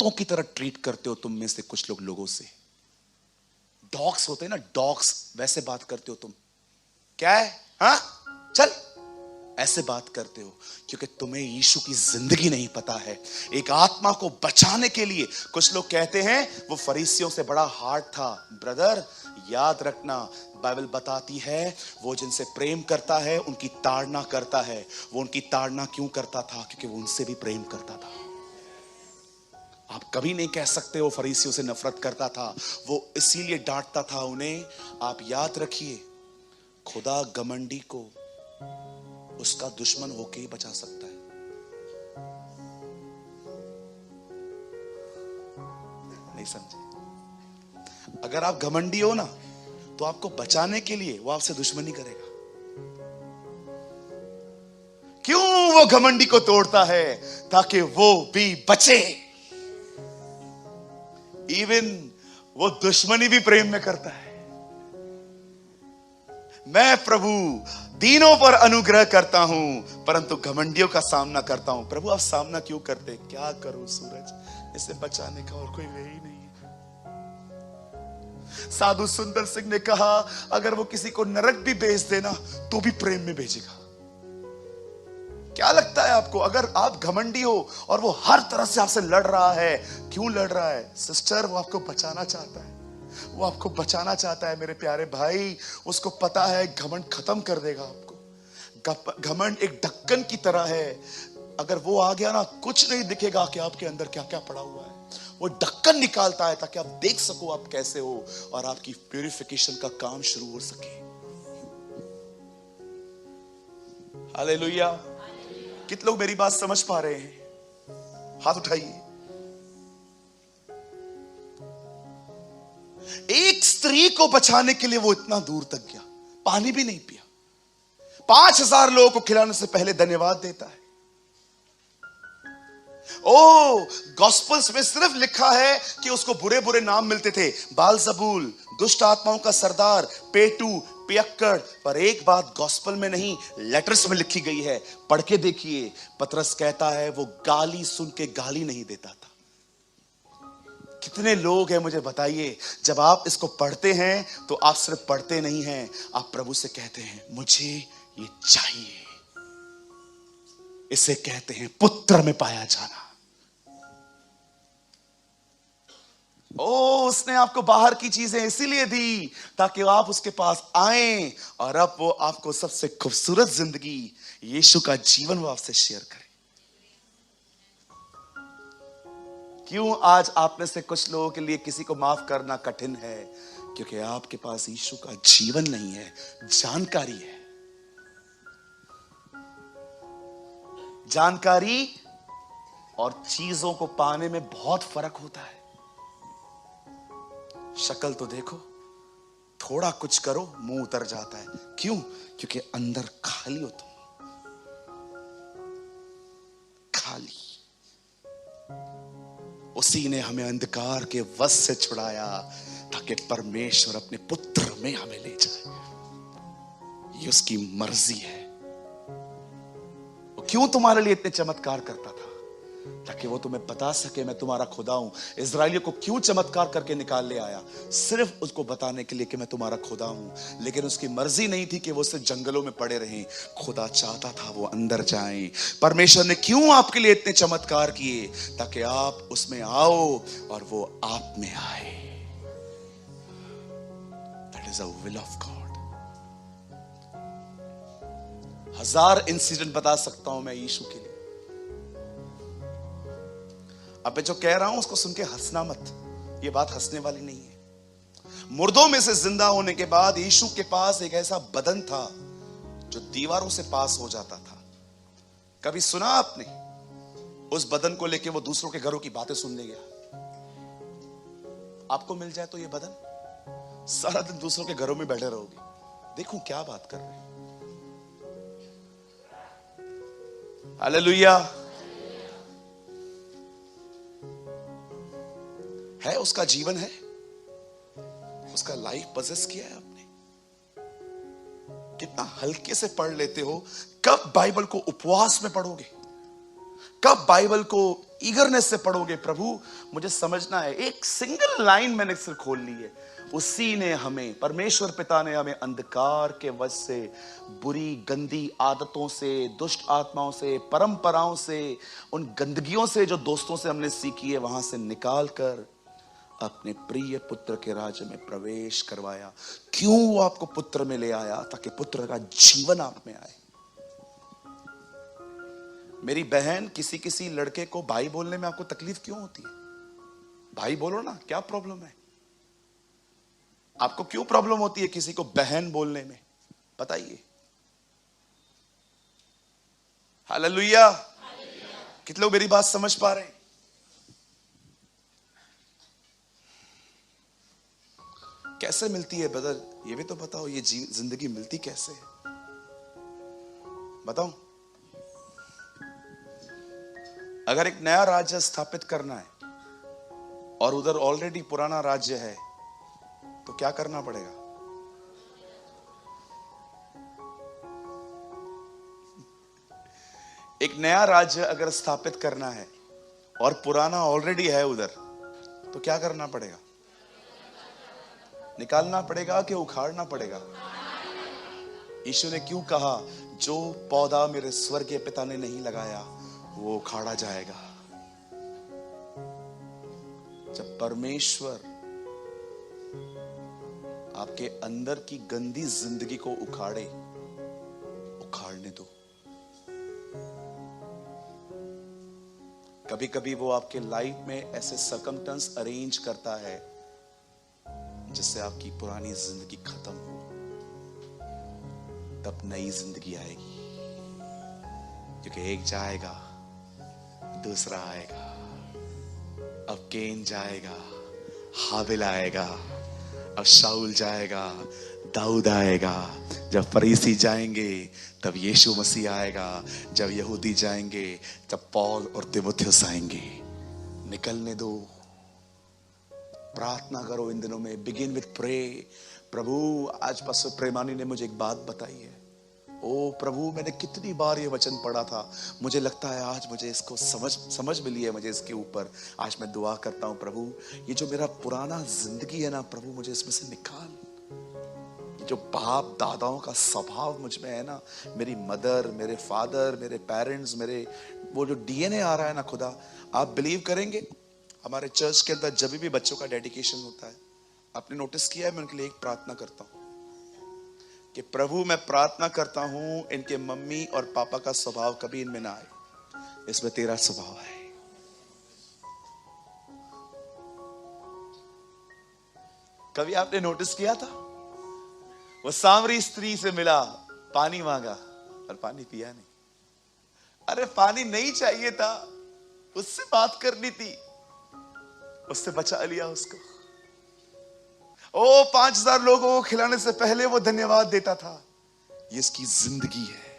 कुत्तों की तरह ट्रीट करते हो तुम में से कुछ लोग लोगों से। डॉग्स होते हैं ना, डॉग्स, वैसे बात करते हो तुम। क्या है, हाँ चल, ऐसे बात करते हो क्योंकि तुम्हें यीशु की जिंदगी नहीं पता है। एक आत्मा को बचाने के लिए कुछ लोग कहते हैं वो फरीसियों से बड़ा हार्ड था। ब्रदर याद रखना, बाइबल बताती है वो जिनसे प्रेम करता है उनकी ताड़ना करता है। वो उनकी ताड़ना क्यों करता था? क्योंकि वो उनसे भी प्रेम करता था। आप कभी नहीं कह सकते वो फरीसियों से नफरत करता था, वो इसीलिए डांटता था उन्हें। आप याद रखिए, खुदा घमंडी को उसका दुश्मन होके ही बचा सकता है। नहीं समझे? अगर आप घमंडी हो ना, तो आपको बचाने के लिए वो आपसे दुश्मनी करेगा। क्यों वो घमंडी को तोड़ता है? ताकि वो भी बचे। इवन वो दुश्मनी भी प्रेम में करता है। मैं प्रभु दीनों पर अनुग्रह करता हूं परंतु घमंडियों का सामना करता हूं। प्रभु आप सामना क्यों करते? क्या करूं सूरज, इसे बचाने का और कोई वे ही नहीं है। साधु सुंदर सिंह ने कहा अगर वो किसी को नरक भी भेज देना तो भी प्रेम में भेजेगा। क्या लगता है आपको, अगर आप घमंडी हो और वो हर तरह से आपसे लड़ रहा है, क्यों लड़ रहा है? सिस्टर, वो आपको बचाना चाहता है। वो आपको बचाना चाहता है मेरे प्यारे भाई। उसको पता है घमंड खत्म कर देगा आपको। घमंड एक ढक्कन की तरह है, अगर वो आ गया ना, कुछ नहीं दिखेगा कि आपके अंदर क्या क्या पड़ा हुआ है। वो ढक्कन निकालता है ताकि आप देख सको आप कैसे हो और आपकी प्यूरिफिकेशन का काम शुरू हो सके। हालेलुया। कितने लोग मेरी बात समझ पा रहे हैं? हाथ उठाइए। एक स्त्री को बचाने के लिए वो इतना दूर तक गया, पानी भी नहीं पिया। 5000 लोगों को खिलाने से पहले धन्यवाद देता है। ओ, गॉस्पेल्स में सिर्फ लिखा है कि उसको बुरे बुरे नाम मिलते थे, बालजबूल, दुष्ट आत्माओं का सरदार, पेटू, पियक्कड़। पर एक बात गॉस्पेल में नहीं, लेटर्स में लिखी गई है, पढ़ के देखिए। पतरस कहता है वो गाली सुन के गाली नहीं देता था। कितने लोग हैं मुझे बताइए, जब आप इसको पढ़ते हैं तो आप सिर्फ पढ़ते नहीं हैं, आप प्रभु से कहते हैं मुझे ये चाहिए। इसे कहते हैं पुत्र में पाया जाना। ओ, उसने आपको बाहर की चीजें इसीलिए दी ताकि आप उसके पास आए और अब वो आपको सबसे खूबसूरत जिंदगी, यीशु का जीवन वो आपसे शेयर करे। क्यों आज आप में से कुछ लोगों के लिए किसी को माफ करना कठिन है? क्योंकि आपके पास यीशु का जीवन नहीं है, जानकारी है। जानकारी और चीजों को पाने में बहुत फर्क होता है। शक्ल तो देखो, थोड़ा कुछ करो मुंह उतर जाता है। क्यों? क्योंकि अंदर खाली हो तुम, खाली। उसी ने हमें अंधकार के वश से छुड़ाया ताकि परमेश्वर अपने पुत्र में हमें ले जाए। ये उसकी मर्जी है। वो क्यों तुम्हारे लिए इतने चमत्कार करता था? ताकि वो तुम्हें बता सके मैं तुम्हारा खुदा हूं। इजराइलियों को क्यों चमत्कार करके निकाल ले आया? सिर्फ उसको बताने के लिए कि मैं तुम्हारा खुदा हूं। लेकिन उसकी मर्जी नहीं थी कि वो सिर्फ जंगलों में पड़े रहें। खुदा चाहता था वो अंदर जाएं। परमेश्वर ने क्यों आपके लिए इतने चमत्कार किए? ताकि आप उसमें आओ और वो आप में आए। That is a will of God. 1000 incident बता सकता हूं मैं यीशु के लिए। अब मैं जो कह रहा हूं उसको सुन के हंसना मत, ये बात हंसने वाली नहीं है। मुर्दों में से जिंदा होने के बाद यीशु के पास एक ऐसा बदन था जो दीवारों से पास हो जाता था। कभी सुना आपने उस बदन को लेके वो दूसरों के घरों की बातें सुनने गया? आपको मिल जाए तो ये बदन, सारा दिन दूसरों के घरों में बैठे रहोगे। देखो क्या बात कर रहे हैं। हालेलुया। है उसका जीवन है, उसका लाइफ पजेस किया है आपने। कितना हल्के से पढ़ लेते हो। कब बाइबल को उपवास में पढ़ोगे? कब बाइबल को ईगरनेस से पढ़ोगे, प्रभु मुझे समझना है, एक सिंगल लाइन मैंने सिर्फ खोल ली है, उसी ने हमें, परमेश्वर पिता ने हमें अंधकार के वश से, बुरी गंदी आदतों से, दुष्ट आत्माओं से, परंपराओं से, उन गंदगियों से जो दोस्तों से हमने सीखी है, वहां से निकाल कर अपने प्रिय पुत्र के राज्य में प्रवेश करवाया। क्यों वो आपको पुत्र में ले आया? ताकि पुत्र का जीवन आप में आए। मेरी बहन, किसी किसी लड़के को भाई बोलने में आपको तकलीफ क्यों होती है? भाई बोलो ना, क्या प्रॉब्लम है? आपको क्यों प्रॉब्लम होती है किसी को बहन बोलने में? बताइए। हालेलुया। कितने लोग मेरी बात समझ पा रहे हैं? कैसे मिलती है ब्रदर? ये भी तो बताओ, ये जिंदगी मिलती कैसे है? बताओ। अगर एक नया राज्य स्थापित करना है और उधर ऑलरेडी पुराना राज्य है, तो क्या करना पड़ेगा? एक नया राज्य अगर स्थापित करना है और पुराना ऑलरेडी है उधर, तो क्या करना पड़ेगा? निकालना पड़ेगा कि उखाड़ना पड़ेगा? यीशु ने क्यों कहा, जो पौधा मेरे स्वर्गीय पिता ने नहीं लगाया वो उखाड़ा जाएगा? जब परमेश्वर आपके अंदर की गंदी जिंदगी को उखाड़ने दो। कभी कभी वो आपके लाइफ में ऐसे सर्कमस्टेंस अरेंज करता है जिससे आपकी पुरानी जिंदगी खत्म हो, तब नई जिंदगी आएगी। क्योंकि एक जाएगा, दूसरा आएगा। अब केन जाएगा, हाबिल आएगा। अब शाऊल जाएगा, दाऊद आएगा। जब फरीसी जाएंगे तब यीशु मसीह आएगा। जब यहूदी जाएंगे तब पौल और तीमुथियुस आएंगे। निकलने दो, प्रार्थना करो इन दिनों में। Begin with pray. प्रभु, आज पास्टर प्रेमानी ने मुझे एक बात बताई है। ओ प्रभु, मैंने कितनी बार ये वचन पढ़ा था, मुझे लगता है आज मुझे इसको समझ मिली है मुझे इसके ऊपर। आज मैं दुआ करता हूं, प्रभु ये जो मेरा पुराना जिंदगी है ना प्रभु, मुझे इसमें से निकाल। ये जो बाप दादाओं का स्वभाव मुझ में है ना, मेरी मदर, मेरे फादर, मेरे पेरेंट्स, मेरे वो जो डीएनए आ रहा है ना खुदा, आप बिलीव करेंगे हमारे चर्च के अंदर जब भी बच्चों का डेडिकेशन होता है, आपने नोटिस किया है, मैं उनके लिए एक प्रार्थना करता हूं कि प्रभु मैं प्रार्थना करता हूं इनके मम्मी और पापा का स्वभाव कभी इनमें ना आए, इसमें तेरा स्वभाव है। कभी आपने नोटिस किया था, वो सामरी स्त्री से मिला, पानी मांगा और पानी पिया नहीं। अरे पानी नहीं चाहिए था, उससे बात करनी थी, उससे बचा लिया उसको। ओ 5000 लोगों को खिलाने से पहले वो धन्यवाद देता था। ये इसकी जिंदगी है।